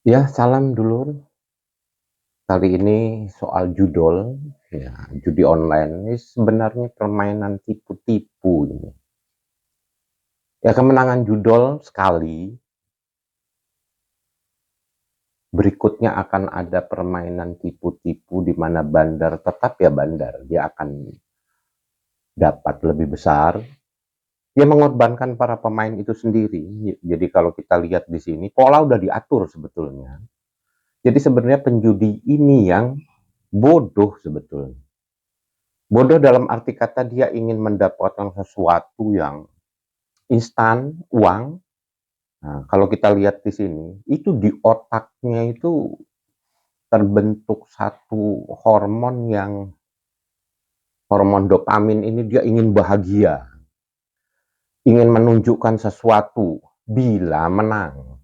Ya, salam dulur. Kali ini soal judol, ya, judi online ini sebenarnya permainan tipu-tipu ini. Ya, kemenangan judol sekali, berikutnya akan ada permainan tipu-tipu di mana bandar tetap ya bandar, dia akan dapat lebih besar. Dia mengorbankan para pemain itu sendiri. Jadi kalau kita lihat di sini, pola udah diatur sebetulnya. Jadi sebenarnya penjudi ini yang bodoh sebetulnya. Bodoh dalam arti kata dia ingin mendapatkan sesuatu yang instan, uang. Nah, kalau kita lihat di sini, itu di otaknya itu terbentuk satu hormon yang hormon dopamin ini dia ingin bahagia, ingin menunjukkan sesuatu bila menang.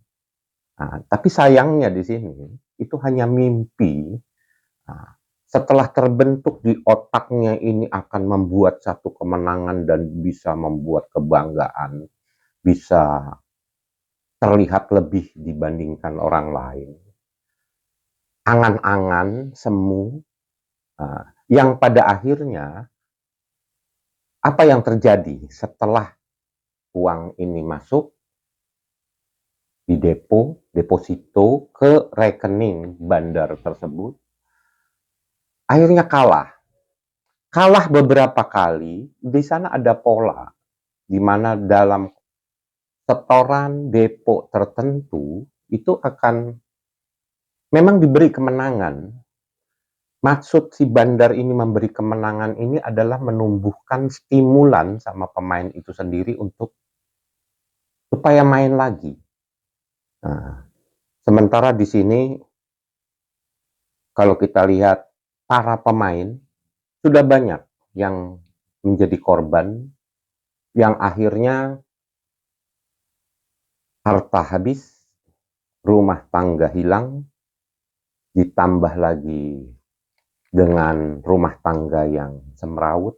Nah, tapi sayangnya di sini itu hanya mimpi. Nah, setelah terbentuk di otaknya ini akan membuat satu kemenangan dan bisa membuat kebanggaan, bisa terlihat lebih dibandingkan orang lain. Angan-angan, semu, yang pada akhirnya apa yang terjadi setelah uang ini masuk di deposito ke rekening bandar tersebut, akhirnya kalah. Kalah beberapa kali, di sana ada pola, di mana dalam setoran depo tertentu itu akan memang diberi kemenangan. Maksud si bandar ini memberi kemenangan ini adalah menumbuhkan stimulan sama pemain itu sendiri untuk supaya main lagi. Nah, sementara di sini kalau kita lihat para pemain sudah banyak yang menjadi korban, yang akhirnya harta habis, rumah tangga hilang, ditambah lagi dengan rumah tangga yang semrawut,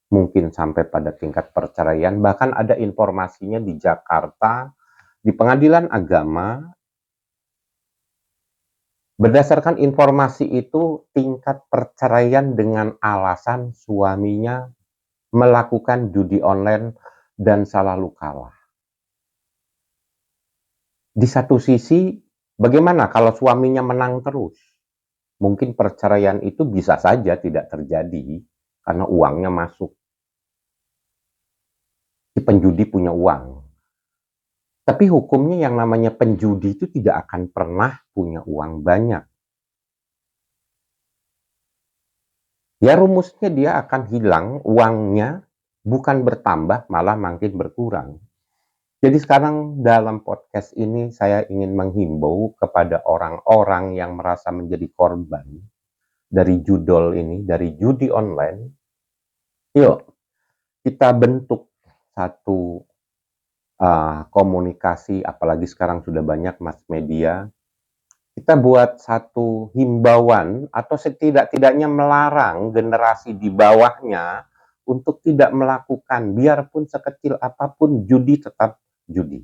mungkin sampai pada tingkat perceraian. Bahkan ada informasinya di Jakarta, di pengadilan agama, berdasarkan informasi itu tingkat perceraian dengan alasan suaminya melakukan judi online dan selalu kalah. Di satu sisi, bagaimana kalau suaminya menang terus? Mungkin perceraian itu bisa saja tidak terjadi karena uangnya masuk. Si penjudi punya uang. Tapi hukumnya yang namanya penjudi itu tidak akan pernah punya uang banyak. Ya rumusnya dia akan hilang, uangnya bukan bertambah, malah makin berkurang. Jadi sekarang dalam podcast ini saya ingin menghimbau kepada orang-orang yang merasa menjadi korban dari judol ini, dari judi online. Yuk, kita bentuk satu komunikasi, apalagi sekarang sudah banyak mass media. Kita buat satu himbauan atau setidak-tidaknya melarang generasi di bawahnya untuk tidak melakukan, biarpun sekecil apapun, judi tetap judi.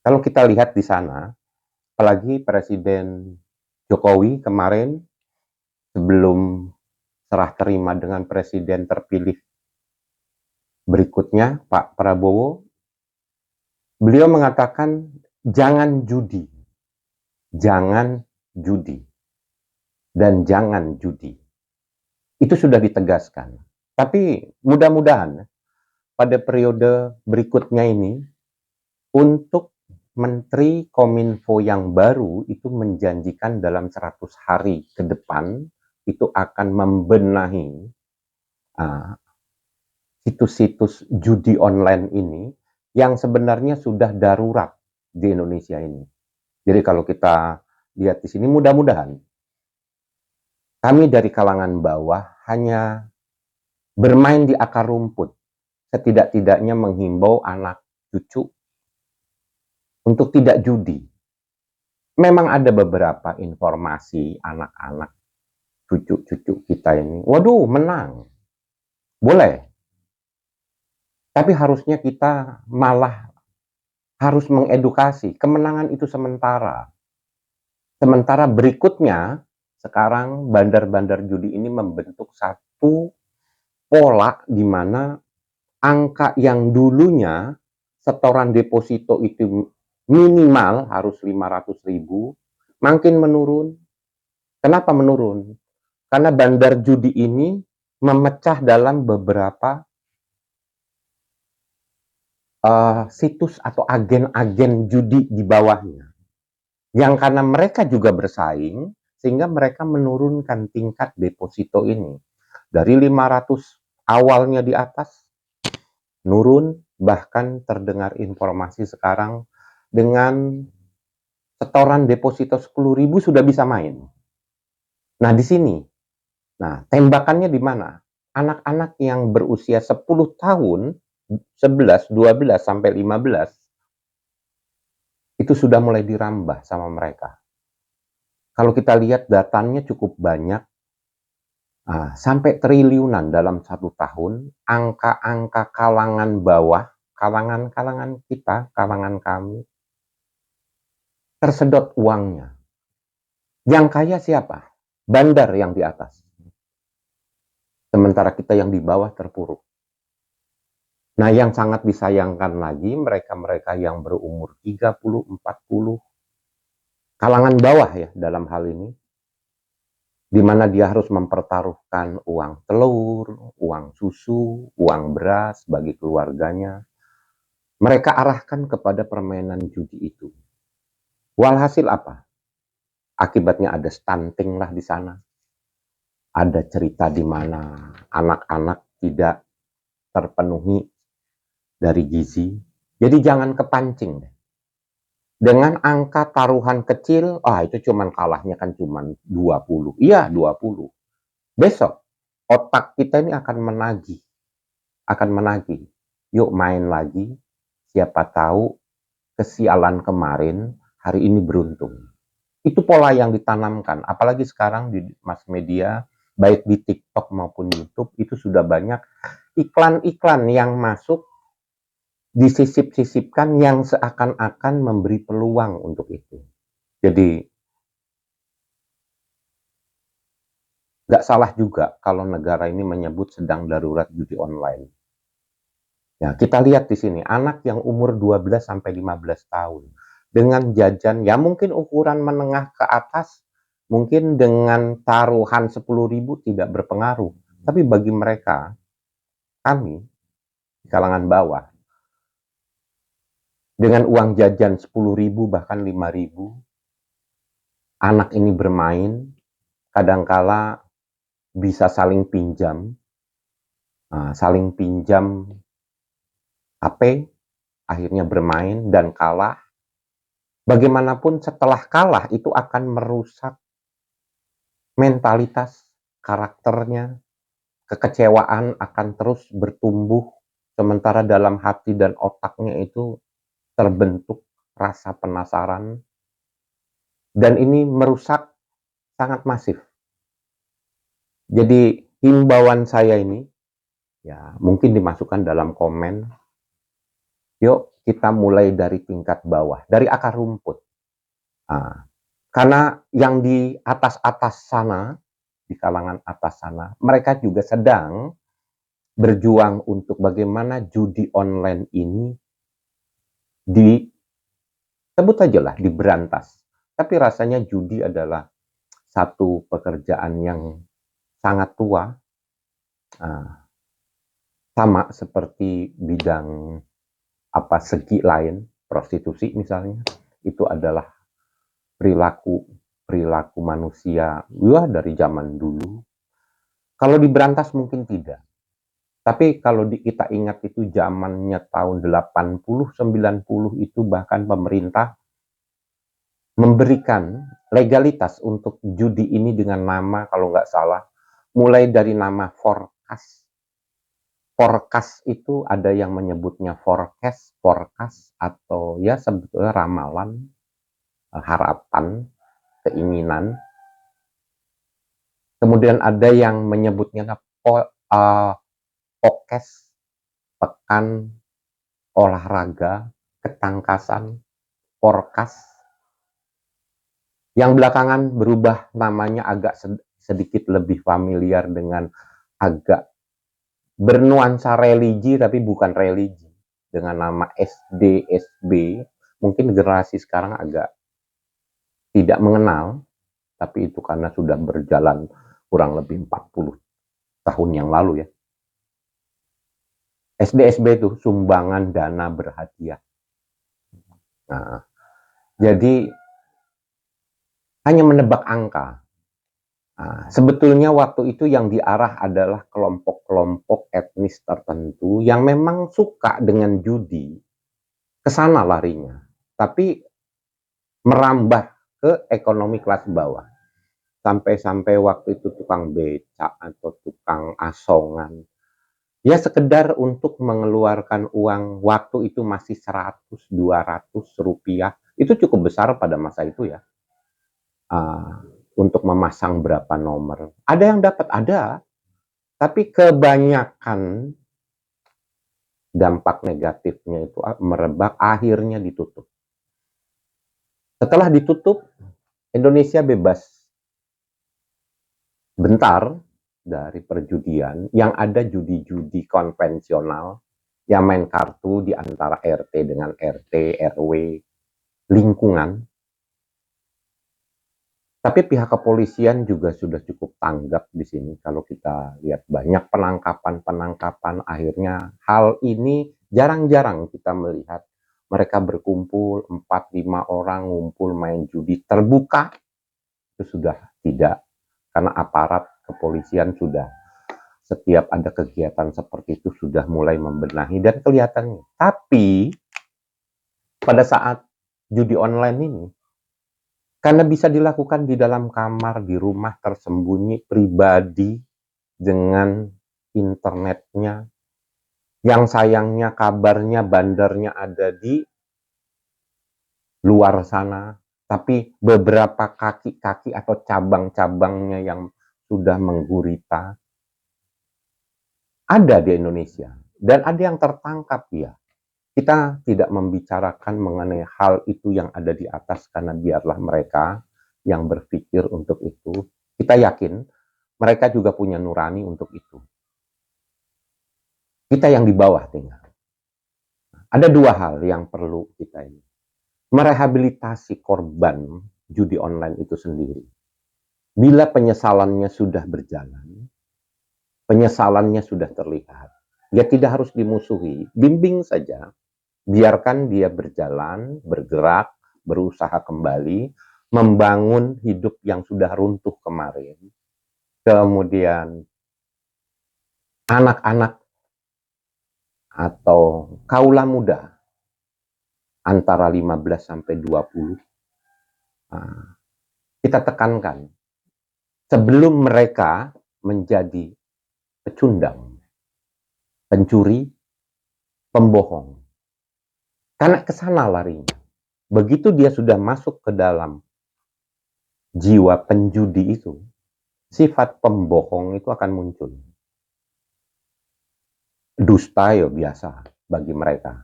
Kalau kita lihat di sana, apalagi Presiden Jokowi kemarin sebelum serah terima dengan presiden terpilih berikutnya, Pak Prabowo, beliau mengatakan jangan judi, jangan judi, dan jangan judi. Itu sudah ditegaskan. Tapi mudah-mudahan pada periode berikutnya ini untuk Menteri Kominfo yang baru itu menjanjikan dalam 100 hari ke depan itu akan membenahi uh, situs-situs judi online ini yang sebenarnya sudah darurat di Indonesia ini. Jadi kalau kita lihat di sini mudah-mudahan kami dari kalangan bawah hanya bermain di akar rumput, setidak-tidaknya menghimbau anak cucu untuk tidak judi. Memang ada beberapa informasi anak-anak cucu-cucu kita ini, waduh menang, boleh. Tapi harusnya kita malah harus mengedukasi, kemenangan itu sementara. Sementara berikutnya, sekarang bandar-bandar judi ini membentuk satu pola di mana angka yang dulunya setoran deposito itu minimal harus 500.000, makin menurun. Kenapa menurun? Karena bandar judi ini memecah dalam beberapa situs atau agen-agen judi di bawahnya. Yang karena mereka juga bersaing, sehingga mereka menurunkan tingkat deposito ini. Dari 500 awalnya di atas, nurun, bahkan terdengar informasi sekarang dengan setoran deposito 10.000 sudah bisa main. Nah, di sini, tembakannya di mana? Anak-anak yang berusia 10 tahun, 11, 12, sampai 15, itu sudah mulai dirambah sama mereka. Kalau kita lihat datanya cukup banyak, sampai triliunan dalam 1 tahun, angka-angka kalangan bawah, kalangan kita, kalangan kami, tersedot uangnya. Yang kaya siapa? Bandar yang di atas. Sementara kita yang di bawah terpuruk. Nah, yang sangat disayangkan lagi, mereka-mereka yang berumur 30, 40, kalangan bawah ya dalam hal ini, di mana dia harus mempertaruhkan uang telur, uang susu, uang beras bagi keluarganya. Mereka arahkan kepada permainan judi itu. Walhasil apa? Akibatnya ada stunting lah di sana. Ada cerita di mana anak-anak tidak terpenuhi dari gizi. Jadi jangan kepancing deh. Dengan angka taruhan kecil, itu cuman kalahnya kan cuman 20. Iya, 20. Besok otak kita ini akan menagih, Yuk main lagi, siapa tahu kesialan kemarin hari ini beruntung. Itu pola yang ditanamkan, apalagi sekarang di mass media, baik di TikTok maupun YouTube, itu sudah banyak iklan-iklan yang masuk, disisip-sisipkan yang seakan-akan memberi peluang untuk itu. Jadi nggak salah juga kalau negara ini menyebut sedang darurat judi online. Ya, kita lihat di sini, anak yang umur 12 sampai 15 tahun, dengan jajan, ya mungkin ukuran menengah ke atas, mungkin dengan taruhan 10.000 tidak berpengaruh. Tapi bagi mereka, kami, di kalangan bawah, dengan uang jajan 10.000 bahkan 5.000, anak ini bermain, kadangkala bisa saling pinjam HP, akhirnya bermain dan kalah. Bagaimanapun setelah kalah itu akan merusak mentalitas, karakternya, kekecewaan akan terus bertumbuh, sementara dalam hati dan otaknya itu terbentuk rasa penasaran, dan ini merusak sangat masif. Jadi himbauan saya ini, ya mungkin dimasukkan dalam komen, yuk kita mulai dari tingkat bawah, dari akar rumput. Karena yang di atas-atas sana, di kalangan atas sana, mereka juga sedang berjuang untuk bagaimana judi online ini sebut aja lah, diberantas. Tapi rasanya judi adalah satu pekerjaan yang sangat tua, sama seperti bidang segi lain, prostitusi misalnya, itu adalah perilaku manusia dari zaman dulu. Kalau diberantas mungkin tidak. Tapi kalau kita ingat itu zamannya tahun 80, 90 itu bahkan pemerintah memberikan legalitas untuk judi ini dengan nama, kalau nggak salah, mulai dari nama forecast. Forecast itu ada yang menyebutnya forecast, atau ya sebetulnya ramalan, harapan, keinginan. Kemudian ada yang menyebutnya POKES, pekan olahraga ketangkasan, forecast. Yang belakangan berubah namanya agak sedikit lebih familiar dengan agak bernuansa religi tapi bukan religi, dengan nama SD, SB. Mungkin generasi sekarang agak tidak mengenal, tapi itu karena sudah berjalan kurang lebih 40 tahun yang lalu ya. SD, SB itu sumbangan dana berhadiah. Nah, jadi hanya menebak angka. Nah, sebetulnya waktu itu yang diarah adalah kelompok-kelompok etnis tertentu yang memang suka dengan judi, ke sana larinya. Tapi merambah ke ekonomi kelas bawah. Sampai-sampai waktu itu tukang becak atau tukang asongan. Ya sekedar untuk mengeluarkan uang, waktu itu masih 100-200 rupiah. Itu cukup besar pada masa itu ya. Untuk memasang berapa nomor. Ada yang dapat, ada. Tapi kebanyakan dampak negatifnya itu merebak, akhirnya ditutup. Setelah ditutup, Indonesia bebas bentar dari perjudian. Yang ada judi-judi konvensional, yang main kartu di antara RT dengan RT, RW, lingkungan. Tapi pihak kepolisian juga sudah cukup tanggap di sini. Kalau kita lihat banyak penangkapan-penangkapan, akhirnya hal ini jarang-jarang kita melihat mereka berkumpul 4-5 orang ngumpul main judi terbuka. Itu sudah tidak, karena aparat kepolisian sudah setiap ada kegiatan seperti itu sudah mulai membenahi dan kelihatannya. Tapi pada saat judi online ini, karena bisa dilakukan di dalam kamar, di rumah tersembunyi, pribadi, dengan internetnya, yang sayangnya kabarnya bandarnya ada di luar sana, tapi beberapa kaki-kaki atau cabang-cabangnya yang sudah menggurita, ada di Indonesia. Dan ada yang tertangkap ya. Kita tidak membicarakan mengenai hal itu yang ada di atas karena biarlah mereka yang berpikir untuk itu. Kita yakin mereka juga punya nurani untuk itu. Kita yang di bawah tinggal. Ada dua hal yang perlu kita ini. Merehabilitasi korban judi online itu sendiri. Bila penyesalannya sudah berjalan, penyesalannya sudah terlihat, ya tidak harus dimusuhi, bimbing saja. Biarkan dia berjalan, bergerak, berusaha kembali, membangun hidup yang sudah runtuh kemarin. Kemudian anak-anak atau kaula muda antara 15 sampai 20, kita tekankan sebelum mereka menjadi pecundang, pencuri, pembohong. Karena ke sana larinya. Begitu dia sudah masuk ke dalam jiwa penjudi itu, sifat pembohong itu akan muncul. Dusta ya biasa bagi mereka.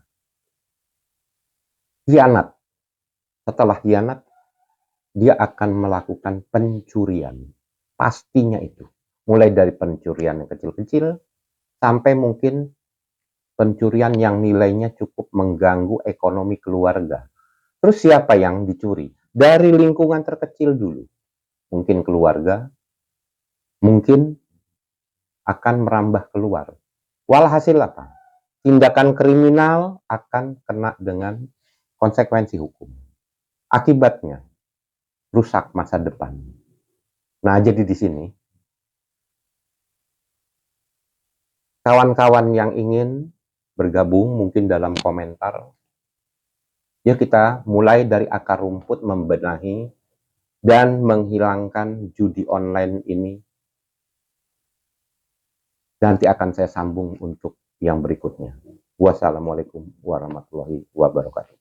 Hianat. Setelah hianat, dia akan melakukan pencurian. Pastinya itu. Mulai dari pencurian yang kecil-kecil, sampai mungkin pencurian yang nilainya cukup mengganggu ekonomi keluarga. Terus siapa yang dicuri? Dari lingkungan terkecil dulu. Mungkin keluarga, mungkin akan merambah keluar. Walhasil apa? Tindakan kriminal akan kena dengan konsekuensi hukum. Akibatnya, rusak masa depan. Nah, jadi di sini, kawan-kawan yang ingin bergabung mungkin dalam komentar, ya kita mulai dari akar rumput membenahi dan menghilangkan judi online ini. Nanti akan saya sambung untuk yang berikutnya. Wassalamualaikum warahmatullahi wabarakatuh.